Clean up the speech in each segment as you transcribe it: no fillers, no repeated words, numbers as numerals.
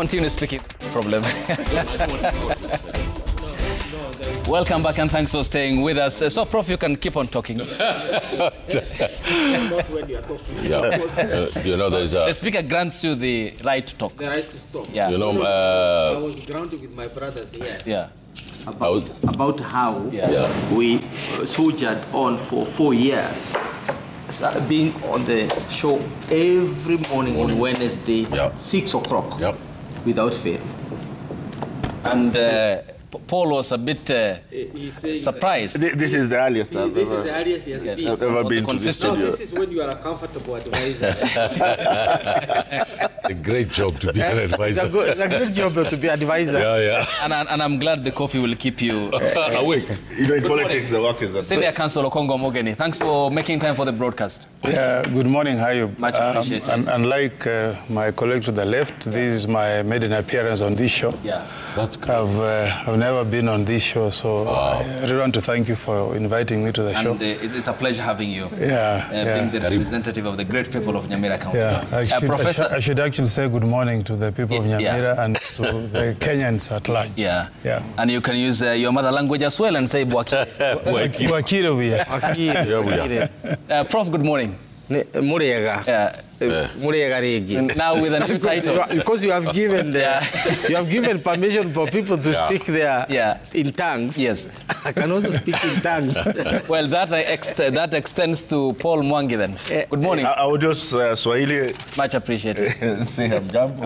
continue speaking. Problem. Welcome back and thanks for staying with us. So, Prof, you can keep on talking. You know, there's a... The speaker grants you the right to talk. The right to stop. Yeah. You know, I was grounded with my brothers here. Yeah. About how we soldiered on for 4 years. Being on the show every morning on Wednesday, 6 o'clock, without fail. And Paul was a bit surprised. This is the earliest This is the earliest he has been. I've ever been to this No, studio. this is when you are a comfortable advisor. It's a great job to be an advisor. It's a good job to be advisor. Yeah. And I'm glad the coffee will keep you Awake. You know, in politics, the work is... Senior Counsel Okongo Mogeni, thanks for making time for the broadcast. Good morning, how are you? Much appreciated. Unlike my colleague to the left, this is my maiden appearance on this show. Yeah. That's great. I've never been on this show, so I really want to thank you for inviting me to the show. And it's a pleasure having you. Yeah, being the representative of the great people of Nyamira County. Yeah, Professor... I should actually say good morning to the people of Nyamira and to the Kenyans at large. Yeah. Yeah. And you can use your mother language as well and say Bwakire. Bwakire we are. Prof, good morning. Murega. Now with a new title. Because you have given you have given permission for people to speak there in tongues. Yes. I can also speak in tongues. Well, that extends to Paul Mwangi then. Good morning. I would just Swahili. Much appreciated. Say hamjambo.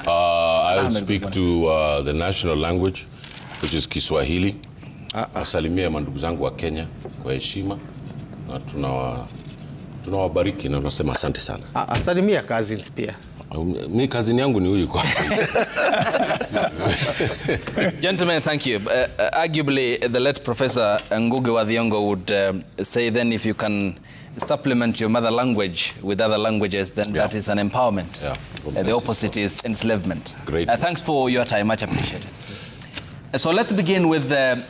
I will speak to the national language, which is Kiswahili. Asalimia mandugu zangu wa Kenya kwa heshima na tunawabariki na tunasema asante sana. Asalimia cousins pia. Mi kazini yangu ni huyu kwa. Gentlemen, thank you. Arguably, the late Professor Ngugi wa Thiong'o would say then if you can supplement your mother language with other languages, then that is an empowerment. The opposite is enslavement. Great. Thanks for your time. Much appreciated. So let's begin with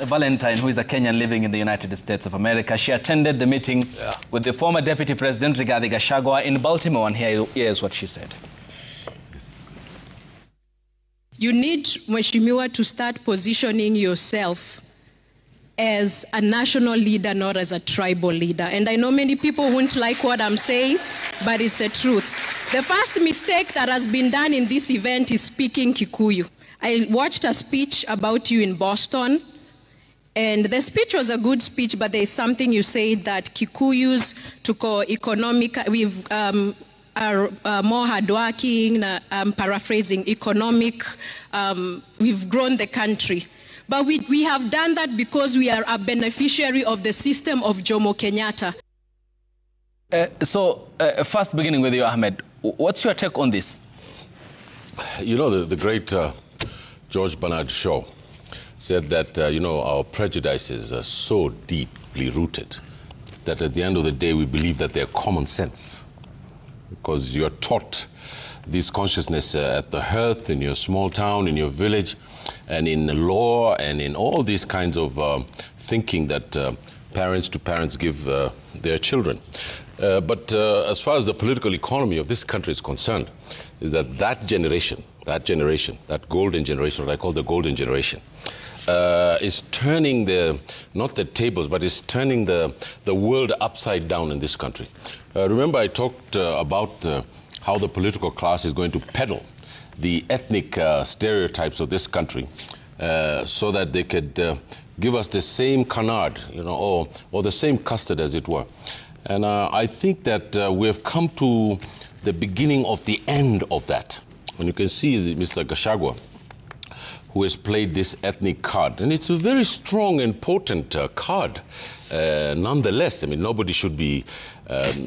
Valentine, who is a Kenyan living in the United States of America. She attended the meeting with the former Deputy President Rigathi Gachagua in Baltimore, and here's what she said. You need, Mheshimiwa, to start positioning yourself as a national leader, not as a tribal leader. And I know many people won't like what I'm saying, but it's the truth. The first mistake that has been done in this event is speaking Kikuyu. I watched a speech about you in Boston, and the speech was a good speech, but there's something you said that Kikuyus are more hardworking, paraphrasing, economic, we've grown the country. But we have done that because we are a beneficiary of the system of Jomo Kenyatta. First beginning with you, Ahmed, what's your take on this? You know, the great George Bernard Shaw said that, you know, our prejudices are so deeply rooted that at the end of the day, we believe that they're common sense. Because you're taught this consciousness at the hearth, in your small town, in your village, and in the law, and in all these kinds of thinking that parents to parents give their children. But as far as the political economy of this country is concerned, is that generation, that golden generation, what I call the golden generation, is turning not the tables, but is turning the world upside down in this country. Remember, I talked about how the political class is going to peddle the ethnic stereotypes of this country so that they could give us the same canard, you know, or the same custard, as it were. And I think that we have come to the beginning of the end of that. When you can see Mr. Gachagua, who has played this ethnic card. And it's a very strong and potent card. Nonetheless, I mean, nobody should be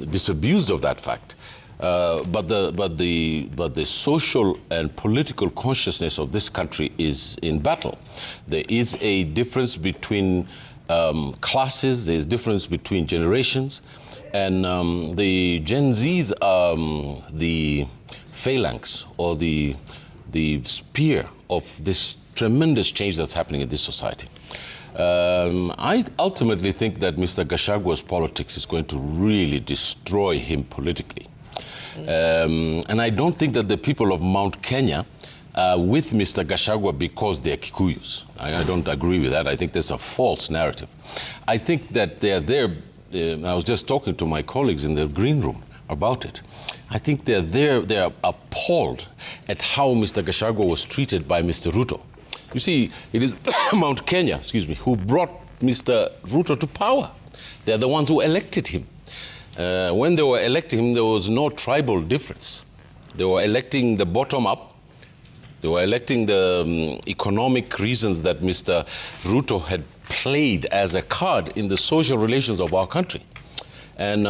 disabused of that fact. But the social and political consciousness of this country is in battle. There is a difference between classes, there's a difference between generations, and the Gen Zs are the phalanx or the spear of this tremendous change that's happening in this society. I ultimately think that Mr. Gashagua's politics is going to really destroy him politically. And I don't think that the people of Mount Kenya with Mr. Gachagua because they're Kikuyus. I don't agree with that. I think there's a false narrative. I think that they're there. I was just talking to my colleagues in the green room about it. I think they're there, they're appalled at how Mr. Gachagua was treated by Mr. Ruto. You see, it is Mount Kenya, who brought Mr. Ruto to power. They're the ones who elected him. When they were electing him, there was no tribal difference. They were electing the bottom up. They were electing the economic reasons that Mr. Ruto had played as a card in the social relations of our country. And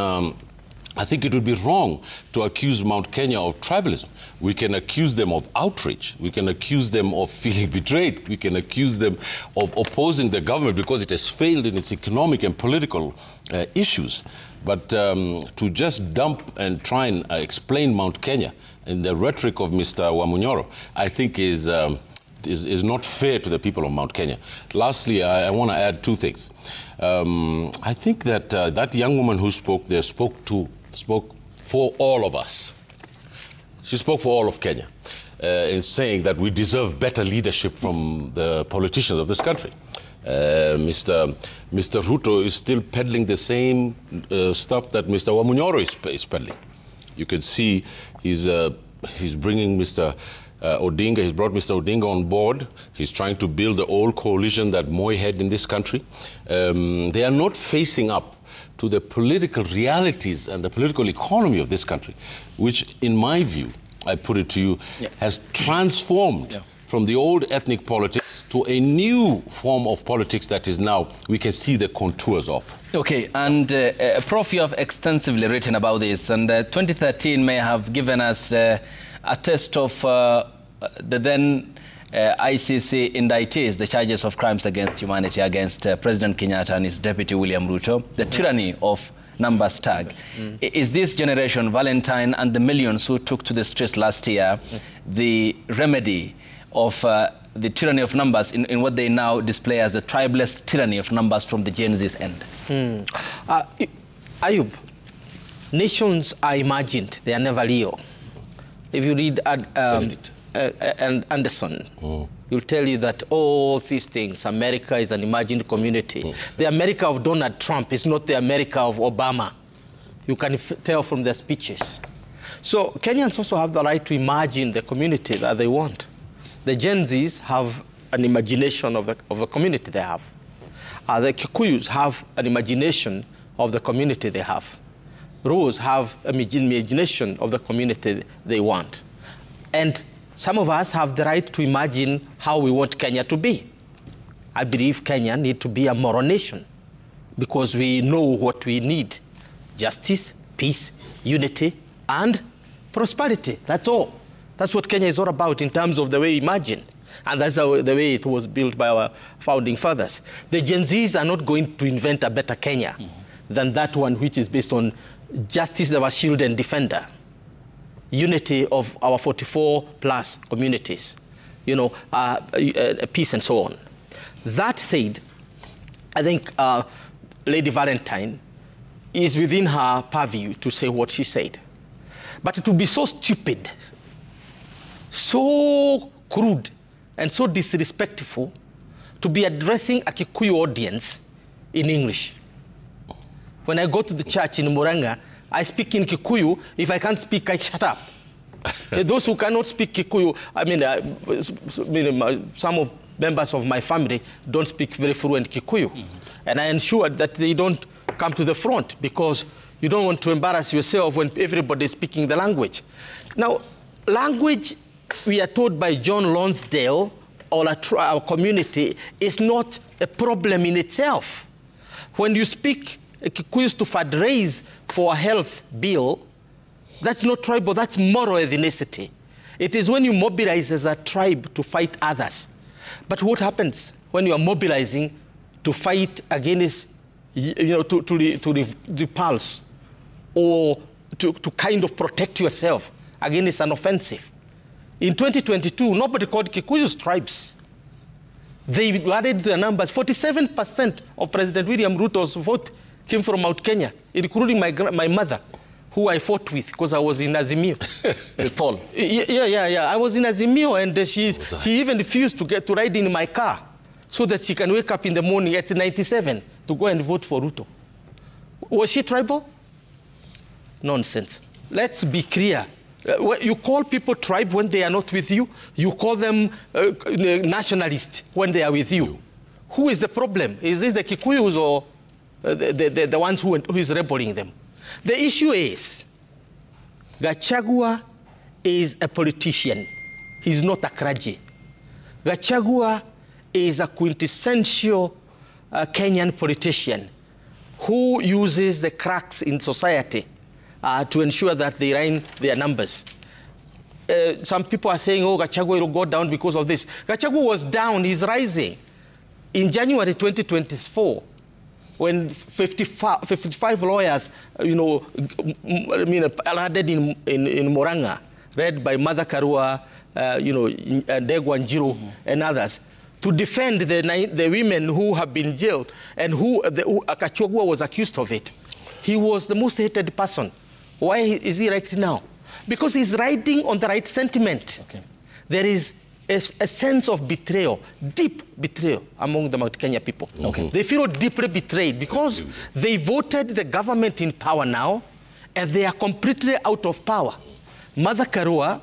I think it would be wrong to accuse Mount Kenya of tribalism. We can accuse them of outrage. We can accuse them of feeling betrayed. We can accuse them of opposing the government because it has failed in its economic and political issues. But to just dump and try and explain Mount Kenya in the rhetoric of Mr. Wamunyoro, I think is not fair to the people of Mount Kenya. Lastly, I want to add two things. I think that that young woman who spoke there spoke for all of us. She spoke for all of Kenya in saying that we deserve better leadership from the politicians of this country. Mr. Ruto is still peddling the same stuff that Mr. Wamunyoro is peddling. You can see he's bringing Mr. Odinga, he's brought Mr. Odinga on board. He's trying to build the old coalition that Moi had in this country. They are not facing up to the political realities and the political economy of this country, which, in my view, I put it to you, has transformed from the old ethnic politics to a new form of politics that is now, we can see the contours of. Okay, and Prof, you have extensively written about this, and 2013 may have given us a test of the then ICC indictees, the charges of crimes against humanity against President Kenyatta and his deputy William Ruto, the tyranny of numbers tag. Is this generation, Valentine and the millions who took to the streets last year, the remedy of the tyranny of numbers in what they now display as the tribeless tyranny of numbers from the Gen Z's end? Ayub, nations are imagined, they are never real. If you read and Anderson, he'll tell you that all these things, America is an imagined community. The America of Donald Trump is not the America of Obama. You can tell from their speeches. So Kenyans also have the right to imagine the community that they want. The Gen Zs have an imagination of the community they have. The Kikuyus have an imagination of the community they have. Rose have an imagination of the community they want. And some of us have the right to imagine how we want Kenya to be. I believe Kenya needs to be a moral nation because we know what we need: justice, peace, unity, and prosperity. That's all. That's what Kenya is all about in terms of the way we imagine. And that's the way it was built by our founding fathers. The Gen Zs are not going to invent a better Kenya than that one which is based on justice of our shield and defender, unity of our 44+ communities, peace and so on. That said, I think Lady Valentine is within her purview to say what she said. But it would be so stupid, so crude, and so disrespectful to be addressing a Kikuyu audience in English. When I go to the church in Muranga, I speak in Kikuyu. If I can't speak, I shut up. Those who cannot speak Kikuyu, some of members of my family don't speak very fluent Kikuyu. And I ensure that they don't come to the front because you don't want to embarrass yourself when everybody is speaking the language. Now, language, we are told by John Lonsdale, or our community, is not a problem in itself. When you speak Kikuyus to fundraise for a health bill, that's not tribal, that's moral ethnicity. It is when you mobilize as a tribe to fight others. But what happens when you are mobilizing to fight against, to repulse or to kind of protect yourself against an offensive? In 2022, nobody called Kikuyus tribes. They added the numbers. 47% of President William Ruto's vote came from Mount Kenya, including my mother, who I fought with because I was in Azimio. With Paul? Yeah. I was in Azimio, and she even refused to ride in my car so that she can wake up in the morning at 97 to go and vote for Ruto. Was she tribal? Nonsense. Let's be clear. You call people tribe when they are not with you. You call them nationalist when they are with you. Who is the problem? Is this the Kikuyus or the ones who is rebelling them? The issue is Gachagua is a politician. He's not a clergy. Gachagua is a quintessential Kenyan politician who uses the cracks in society to ensure that they rein their numbers. Some people are saying, oh, Gachagua will go down because of this. Gachagua was down, he's rising. In January 2024, when 55 lawyers, added in Moranga, led by Mother Karua, Ndegwa Njiru, and others, to defend the women who have been jailed and who Gachagua was accused of it. He was the most hated person. Why is he right now? Because he's riding on the right sentiment. Okay. There is a sense of betrayal, deep betrayal among the Mount Kenya people. Okay. They feel deeply betrayed because they voted the government in power now, and they are completely out of power. Mother Karua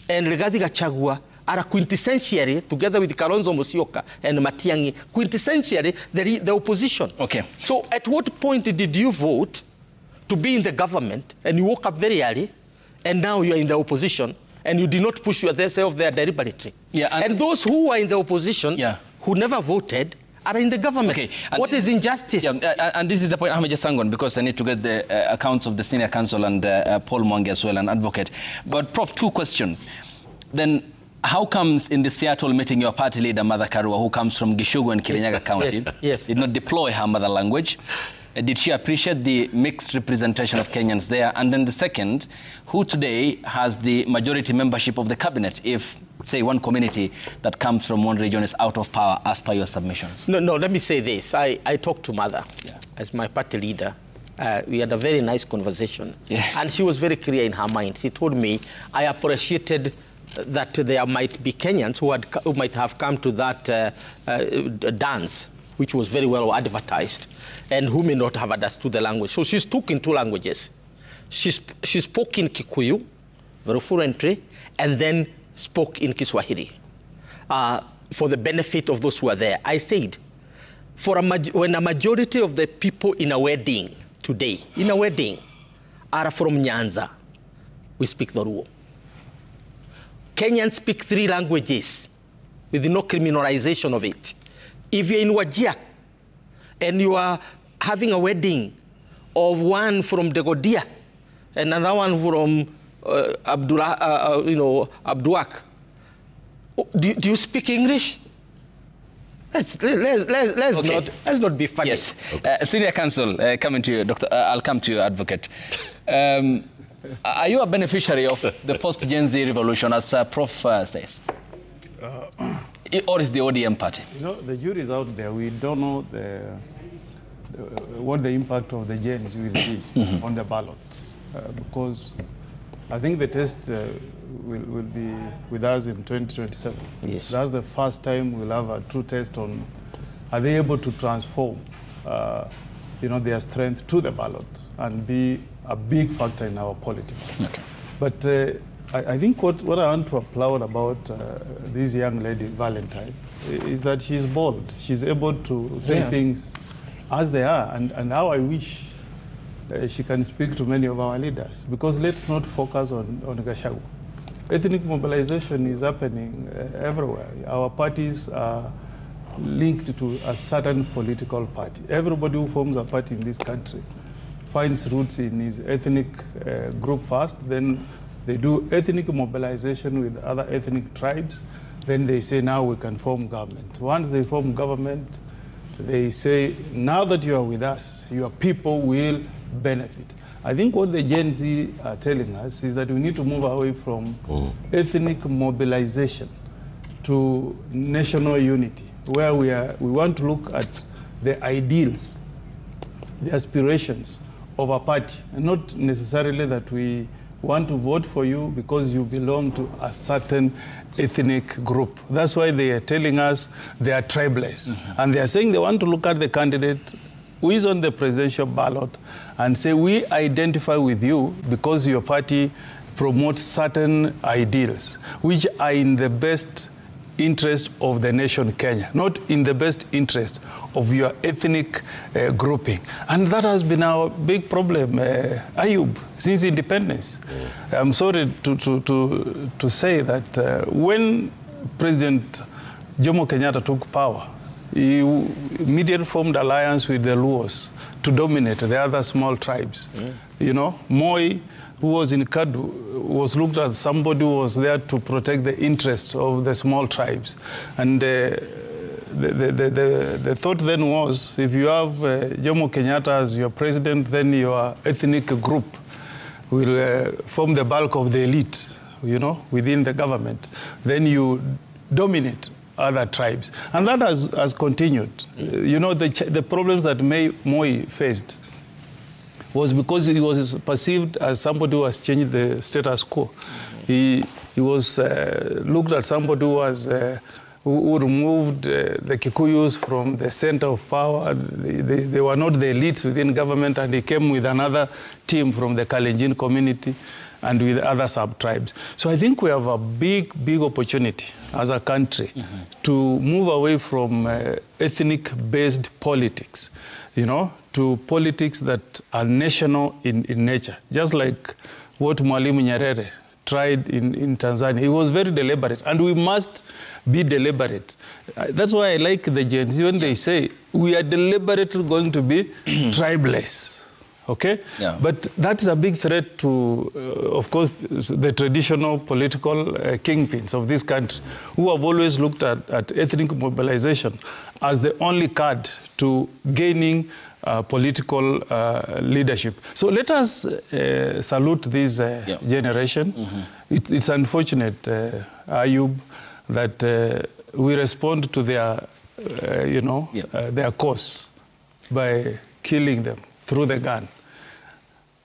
and Rigathi Gachagua are quintessentially, together with Kalonzo Musyoka and Matiang'i, quintessentially the opposition. Okay. So at what point did you vote to be in the government, and you woke up very early, and now you are in the opposition, and you did not push yourself there deliberately? Yeah, and those who are in the opposition, who never voted, are in the government. Okay. What is injustice? Yeah, and this is the point I'm just saying on, because I need to get the accounts of the senior counsel and Paul Mwangi as well, an advocate. But Prof, two questions. Then, how comes in the Seattle meeting your party leader, Mother Karua, who comes from Gishugu and Kirinyaga County, did not deploy her mother language? Did she appreciate the mixed representation of Kenyans there? And then the second, who today has the majority membership of the cabinet if, say, one community that comes from one region is out of power as per your submissions? No, let me say this. I talked to Mother as my party leader. We had a very nice conversation. And she was very clear in her mind. She told me, I appreciated that there might be Kenyans who might have come to that dance, which was very well advertised, and who may not have understood the language. So she spoke in two languages. She spoke in Kikuyu, very fluently, and then spoke in Kiswahili for the benefit of those who are there. I said, when a majority of the people in a wedding today, are from Nyanza, we speak the Luo. Kenyans speak 3 languages with no criminalization of it. If you're in Wajir and you are having a wedding of one from Degodia and another one from Abduak, do you speak English? Let's not be funny. Yes. Okay. Senior counsel, coming to you, Doctor. I'll come to you, advocate. Are you a beneficiary of the post-Gen Z revolution, as Prof says? Or is the ODM party? The jury is out there. We don't know what the impact of the Gens will be on the ballot. Because I think the test will be with us in 2027. Yes. That's the first time we'll have a true test on, are they able to transform their strength to the ballot and be a big factor in our politics. Okay. But I think what I want to applaud about this young lady, Valentine, is that she's bold. She's able to say things as they are, and how I wish she can speak to many of our leaders. Because let's not focus on Gachagua. Ethnic mobilization is happening everywhere. Our parties are linked to a certain political party. Everybody who forms a party in this country finds roots in his ethnic group first, then they do ethnic mobilization with other ethnic tribes, then they say, now we can form government. Once they form government, they say, now that you are with us, your people will benefit. I think what the Gen Z are telling us is that we need to move away from ethnic mobilization to national unity, where we want to look at the ideals, the aspirations of a party, and not necessarily that we want to vote for you because you belong to a certain ethnic group. That's why they are telling us they are tribalists. And they are saying they want to look at the candidate who is on the presidential ballot and say, we identify with you because your party promotes certain ideals, which are in the best interest of the nation Kenya, not in the best interest of your ethnic grouping. And that has been our big problem, Ayub, since independence. I'm sorry to say that when President Jomo Kenyatta took power, he immediately formed alliance with the Luos to dominate the other small tribes. You know, Moi, who was in Kadu, was looked at as somebody who was there to protect the interests of the small tribes. And the thought then was, if you have Jomo Kenyatta as your president, then your ethnic group will form the bulk of the elite, you know, within the government. Then you dominate other tribes. And that has continued. You know, the problems that Moi faced was because he was perceived as somebody who has changed the status quo. He was looked at somebody who was who removed the Kikuyus from the center of power. They were not the elites within government, and he came with another team from the Kalenjin community and with other sub-tribes. So I think we have a big opportunity as a country to move away from ethnic-based politics, you know, to politics that are national in nature, just like what Mwalimu Nyerere tried in Tanzania. It was very deliberate, and we must be deliberate. That's why I like the Gen Z when they say we are deliberately going to be tribeless. Okay? Yeah. But that is a big threat to, of course, the traditional political kingpins of this country, who have always looked at ethnic mobilization as the only card to gaining political leadership. So let us salute this generation. It's unfortunate, Ayub, that we respond to their, their cause by killing them through the gun.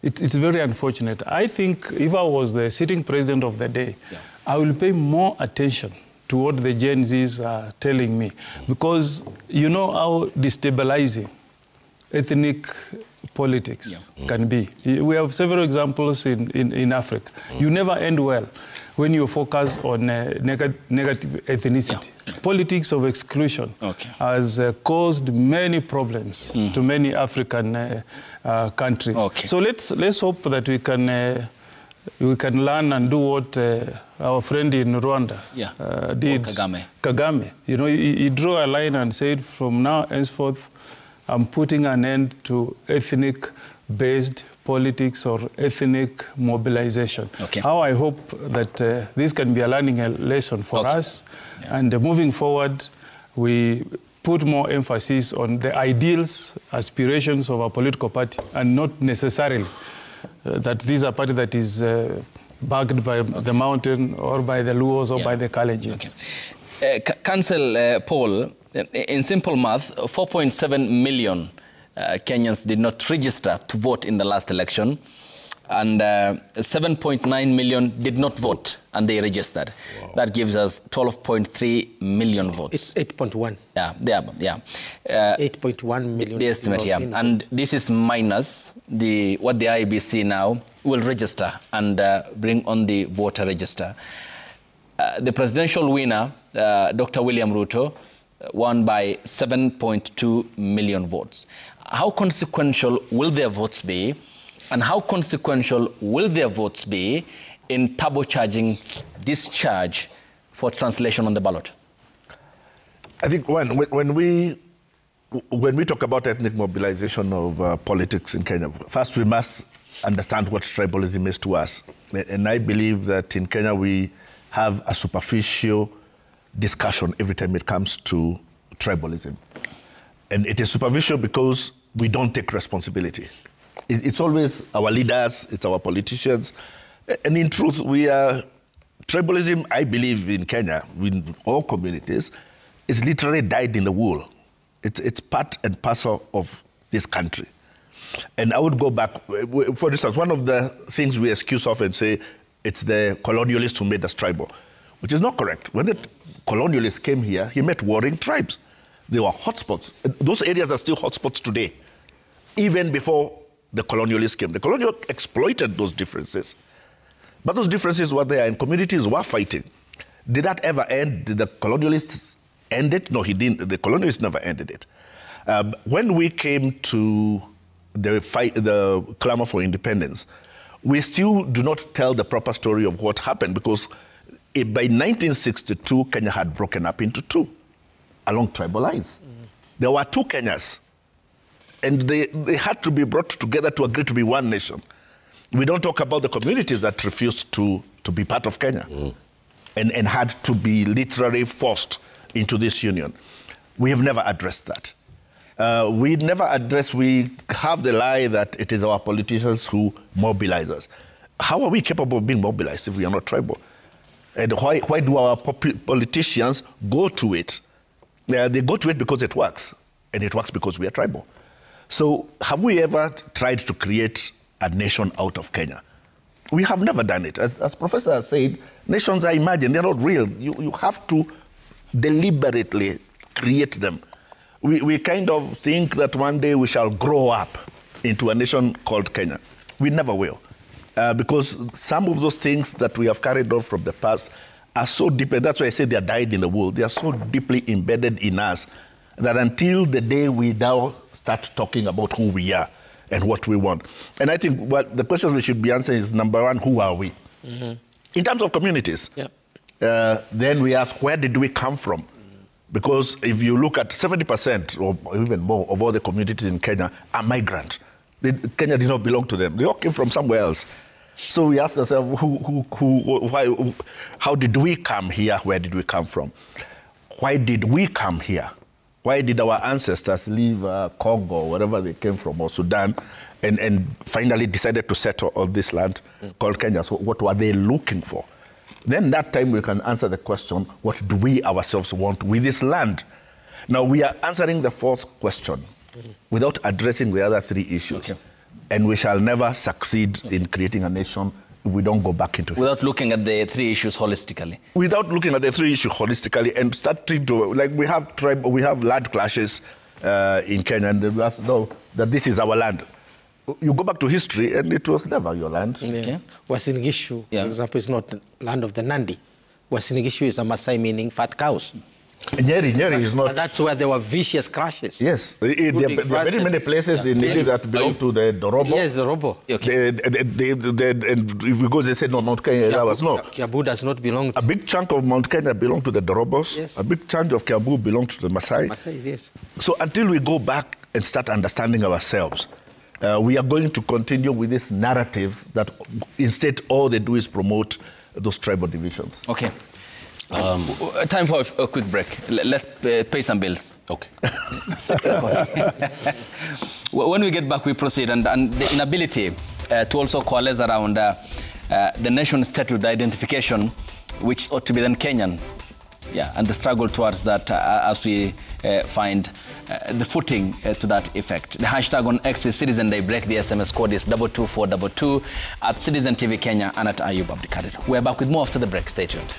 It's very unfortunate. I think if I was the sitting president of the day, I will pay more attention to what the Gen Zs are telling me, because you know how destabilizing ethnic politics can be. We have several examples in Africa. You never end well when you focus on negative ethnicity. Politics of exclusion has caused many problems to many African countries. So let's hope that we can learn and do what our friend in Rwanda did. Kagame. You know, he drew a line and said, from now henceforth, I'm putting an end to ethnic-based politics or ethnic mobilization. How I hope that this can be a learning lesson for us. And moving forward, we put more emphasis on the ideals, aspirations of a political party, and not necessarily that this is a party that is backed by the mountain or by the Luos or by the Kalenjins. Council Paul, in simple math, 4.7 million Kenyans did not register to vote in the last election, and 7.9 million did not vote, and they registered. Wow. That gives us 12.3 million votes. It's 8.1. Yeah. 8.1 million. The estimate, and this is minus what the IEBC now will register and bring on the voter register. The presidential winner, Dr. William Ruto, won by 7.2 million votes. How consequential will their votes be, and how consequential will their votes be in turbocharging this charge for translation on the ballot? I think when we talk about ethnic mobilization of politics in Kenya, first we must understand what tribalism is to us. And I believe that in Kenya we have a superficial discussion every time it comes to tribalism. And it is superficial because we don't take responsibility. It's always our leaders, it's our politicians. And in truth, tribalism, I believe, in Kenya, in all communities, is literally dyed in the wool. It's part and parcel of this country. And I would go back. For instance, one of the things we excuse often say, it's the colonialists who made us tribal, which is not correct. When the colonialists came here, he met warring tribes. They were hotspots. Those areas are still hotspots today, even before the colonialists came. The colonialists exploited those differences. But those differences were there and communities were fighting. Did that ever end? Did the colonialists end it? No, he didn't. The colonialists never ended it. When we came to the clamor for independence, we still do not tell the proper story of what happened, because by 1962, Kenya had broken up into two along tribal lines. There were two Kenyas, and they had to be brought together to agree to be one nation. We don't talk about the communities that refused to be part of Kenya and had to be literally forced into this union. We have never addressed that. We have the lie that it is our politicians who mobilize us. How are we capable of being mobilized if we are not tribal? And why do our politicians go to it? They go to it because it works, and it works because we are tribal. So have we ever tried to create a nation out of Kenya? We have never done it. As Professor said, nations are imagined, they're not real. You have to deliberately create them. We kind of think that one day we shall grow up into a nation called Kenya. We never will. Because some of those things that we have carried on from the past are so deep, and that's why I say they are dyed in the wool. They are so deeply embedded in us that until the day we now start talking about who we are and what we want. And I think what the questions we should be answering is, number one, who are we? In terms of communities, then we ask, where did we come from? Because if you look at 70% or even more of all the communities in Kenya are migrant. Kenya did not belong to them. They all came from somewhere else. So we ask ourselves, how did we come here? Where did we come from? Why did we come here? Why did our ancestors leave Congo, or wherever they came from, or Sudan, and finally decided to settle on this land called Kenya? So what were they looking for? Then that time we can answer the question, what do we ourselves want with this land? Now we are answering the fourth question without addressing the other three issues. Okay. And we shall never succeed in creating a nation if we don't go back into it. Without looking at the three issues holistically. Without looking at the three issues holistically and starting to, like we have land clashes in Kenya, and we ask, no, that this is our land. You go back to history and it was never your land. Yeah. Okay. Uasin Gishu, for example, is not land of the Nandi. Uasin Gishu is a Maasai meaning fat cows. Nyeri is not. And that's where there were vicious crashes. Yes, there are very many places in India that belong to the Dorobo. Yes, the Dorobo. Okay. And if we go, they say no, Mount Kenya. Kiambu does not belong to. A big chunk of Mount Kenya belong to the Dorobos. Yes. A big chunk of Kiambu belongs to the Maasai. Maasai, yes. So until we go back and start understanding ourselves, we are going to continue with this narrative that instead all they do is promote those tribal divisions. Okay. Time for a quick break. Let's pay some bills. Okay. When we get back, we proceed. And the inability to also coalesce around the nation-state with identification, which ought to be then Kenyan. Yeah, and the struggle towards that as we find the footing to that effect. The hashtag on X is Citizen Daybreak. The SMS code is 22422 at Citizen TV Kenya and at Ayub Abdikadir. We're back with more after the break. Stay tuned.